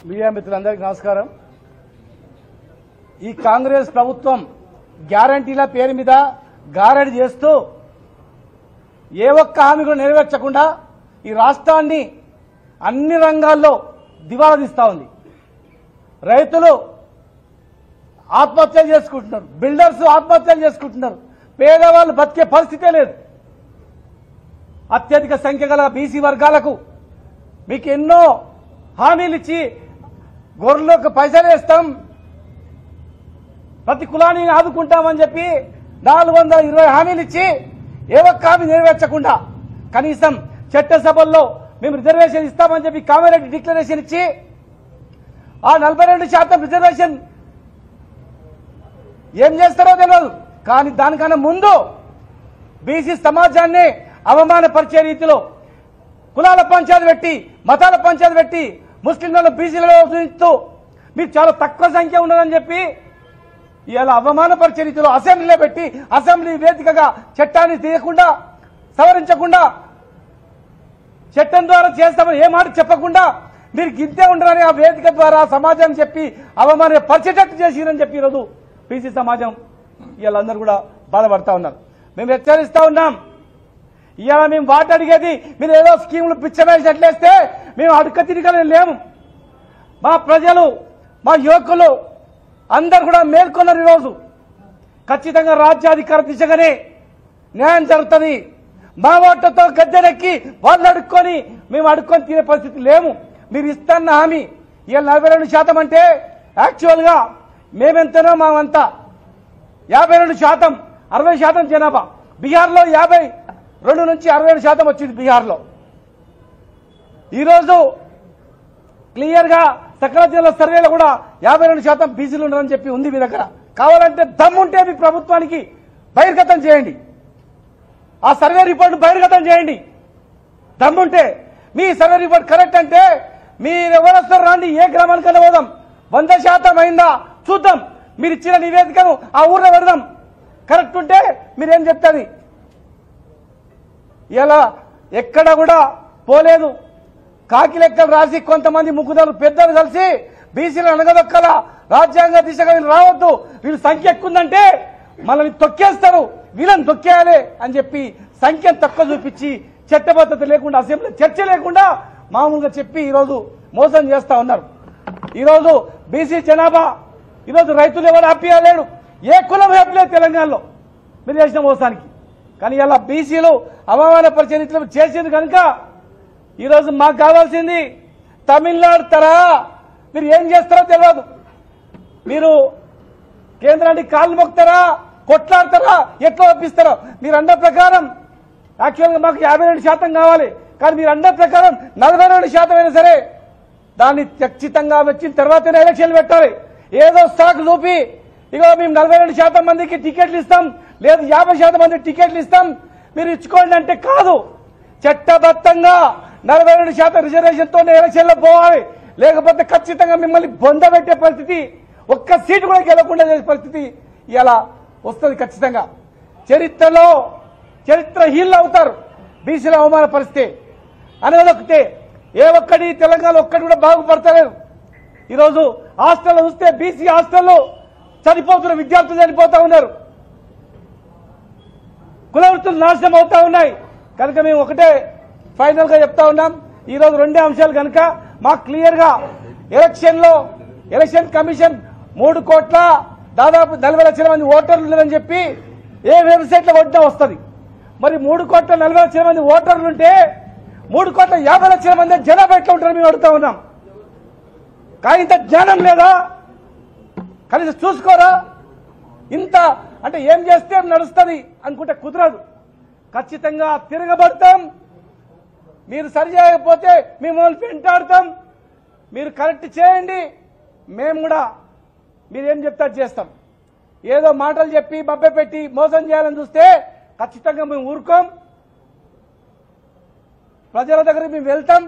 Media మిత్రులందరికీ నమస్కారం. ఈ కాంగ్రెస్ ప్రభుత్వం గ్యారంటీల పేరు మీద గారడి చేస్తూ ఏ ఒక్క హామీ కూడా నెరవేర్చకుండా ఈ రాష్ట్రాన్ని అన్ని రంగాల్లో దివాలా తీస్తా ఉంది. రైతులు ఆత్మహత్యలు చేసుకుంటున్నారు, బిల్డర్స్ ఆత్మహత్యలు చేసుకుంటున్నారు, పేదవాళ్ళు బతికే పరిస్థితే లేదు. అత్యధిక సంఖ్య గల బీసీ వర్గాలకు మీకు ఎన్నో హామీలు ఇచ్చి గొర్రెలకు పైసలు వేస్తాం, ప్రతి కులాన్ని ఆదుకుంటామని చెప్పి 420 హామీలు ఇచ్చి ఏ ఒక్క హామీ నెరవేర్చకుండా కనీసం చట్టసభల్లో మేము రిజర్వేషన్ ఇస్తామని చెప్పి కామారెడ్డి డిక్లరేషన్ ఇచ్చి ఆ 42% రిజర్వేషన్ ఏం చేస్తారో తెలియదు. కానీ దానికన్నా ముందు బీసీ సమాజాన్ని అవమానపరిచే రీతిలో కులాల పంచాయతీ పెట్టి మతాల పంచాయతీ పెట్టి ముస్లింలను బీసీలలో చూస్తూ మీరు చాలా తక్కువ సంఖ్య ఉన్నదని చెప్పి ఇలా అవమానపరిచే రీతిలో అసెంబ్లీలో పెట్టి అసెంబ్లీ వేదికగా చట్టాన్ని తీయకుండా సవరించకుండా చట్టం ద్వారా చేస్తామని ఏ మాట చెప్పకుండా మీరు గిద్దే ఉండరని ఆ వేదిక ద్వారా సమాజం చెప్పి అవమానపరిచేటట్టు చేసిరని చెప్పి ఈరోజు బీసీ సమాజం వీళ్ళందరూ కూడా బాధపడతా ఉన్నారు. మేము హెచ్చరిస్తా ఉన్నాం. ఇవాళ మేము వాటి అడిగేది మీరు ఏదో స్కీములు పిచ్చమేసినట్లేస్తే మేము అడుక్క తిరిగి లేము. మా ప్రజలు మా యువకులు అందరు కూడా మేల్కొన్నారు. ఈరోజు ఖచ్చితంగా రాజ్యాధికార దిశగానే న్యాయం జరుగుతుంది. మా ఓట్లతో గద్దెనెక్కి వాళ్ళు అడుక్కొని మేము అడుక్కొని తినే పరిస్థితి లేము. మీరు ఇస్తున్న హామీ ఇవాళ 42% అంటే యాక్చువల్ గా మేమెంతనో మామంతా 52%, 60% జనాభా. బీహార్లో 52 నుంచి 67% వచ్చింది. బీహార్లో ఈరోజు క్లియర్ గా సకల జిల్లా సర్వేలో కూడా 52% బీసీలు ఉన్నారని చెప్పి ఉంది మీ దగ్గర. కావాలంటే దమ్ముంటే మీ ప్రభుత్వానికి బహిర్గతం చేయండి, ఆ సర్వే రిపోర్ట్ బహిర్గతం చేయండి. దమ్ముంటే మీ సర్వే రిపోర్ట్ కరెక్ట్ అంటే మీరు ఎవరొస్తారు రండి, ఏ గ్రామానికైనా పోదాం. 100% అయిందా చూద్దాం. మీరు ఇచ్చిన నివేదికను ఆ ఊర్లో పెడదాం. కరెక్ట్ ఉంటే మీరేం చెప్తుంది. ఇలా ఎక్కడ కూడా పోలేదు. కాకి లెక్కలు రాసి కొంతమంది ముగ్గురు పెద్దలు కలిసి బీసీలు అనగదొక్కల రాజ్యాంగ దిశగా వీళ్ళు రావద్దు, వీళ్ళు సంఖ్య ఎక్కువందంటే మనల్ని తొక్కేస్తారు, వీళ్ళని తొక్కేయాలి అని చెప్పి సంఖ్యను తక్కువ చూపించి చట్టబద్ధత లేకుండా అసెంబ్లీ చర్చ లేకుండా మామూలుగా చెప్పి ఈరోజు మోసం చేస్తా ఉన్నారు. ఈరోజు బీసీ జనాభా ఈరోజు రైతులు ఎవరు హ్యాపీగా లేడు, ఏ కులం హ్యాపీ లేదు తెలంగాణలో మీరు చేసిన మోసానికి. కానీ ఇలా బీసీలు అవమానపరిచే రీతిలో చేసింది కనుక ఈరోజు మాకు కావాల్సింది తమిళనాడు తరహా మీరు ఏం చేస్తారో తెలియదు. మీరు కేంద్రానికి కాళ్ళు మొక్కుతారా, కొట్లాడతారా, ఎట్లా ఒప్పిస్తారో మీరు అన్న ప్రకారం. యాక్చువల్గా మాకు 52% కావాలి, కానీ మీరు అన్న ప్రకారం 42% అయినా సరే దాన్ని ఖచ్చితంగా వచ్చిన తర్వాతనే ఎలక్షన్లు పెట్టాలి. ఏదో స్టాక్ చూపి ఇగో మేము 42% మందికి టికెట్లు ఇస్తాం, లేదు 50% మందికి టికెట్లు ఇస్తాం, మీరు ఇచ్చుకోండి అంటే కాదు. చట్టబద్ధంగా 42% రిజర్వేషన్తోనే ఎలక్షన్లో పోవాలి. లేకపోతే ఖచ్చితంగా మిమ్మల్ని బొందబెట్టే పరిస్థితి, ఒక్క సీటు కూడా గెలవకుండా చేసే పరిస్థితి ఇలా వస్తుంది ఖచ్చితంగా. చరిత్రహీనులు అవుతారు బీసీల అవమాన పరిస్థితి అనేది ఒకటే. ఏ ఒక్కటి తెలంగాణ ఒక్కటి కూడా బాగుపడతలేదు. ఈరోజు హాస్టల్లో చూస్తే బీసీ హాస్టల్లో చనిపోతున్న విద్యార్థులు చనిపోతా ఉన్నారు, కుల వృత్తులు నాశనం అవుతా ఉన్నాయి. కనుక మేము ఒకటే ఫైనల్ గా చెప్తా ఉన్నాం. ఈరోజు 2 అంశాలు కనుక మాకు క్లియర్ గా ఎలక్షన్ కమిషన్ 3 కోట్ల దాదాపు 40 లక్షల మంది ఓటర్లు ఉన్నారని చెప్పి ఏ వెబ్సైట్ లో కొట్టినా వస్తుంది. మరి 3 కోట్ల 40 లక్షల మంది ఓటర్లు ఉంటే 3 కోట్ల 50 లక్షల మంది జనాభా ఎట్లా ఉంటారని మేము అడుగుతా ఉన్నాం. కానీ ఇంత జ్ఞానం లేదా, కనీసం చూసుకోరా. ఇంత అంటే ఏం చేస్తే నడుస్తుంది అనుకుంటే కుదరదు. ఖచ్చితంగా తిరగబడతాం. మీరు సరి చేయకపోతే మిమ్మల్ని వెంటాడతాం. మీరు కరెక్ట్ చేయండి, మేము కూడా మీరేం చెప్తారు చేస్తాం. ఏదో మాటలు చెప్పి బబ్బె పెట్టి మోసం చేయాలని చూస్తే ఖచ్చితంగా మేము ఊరుకోం. ప్రజల దగ్గరికి మేము వెళ్తాం.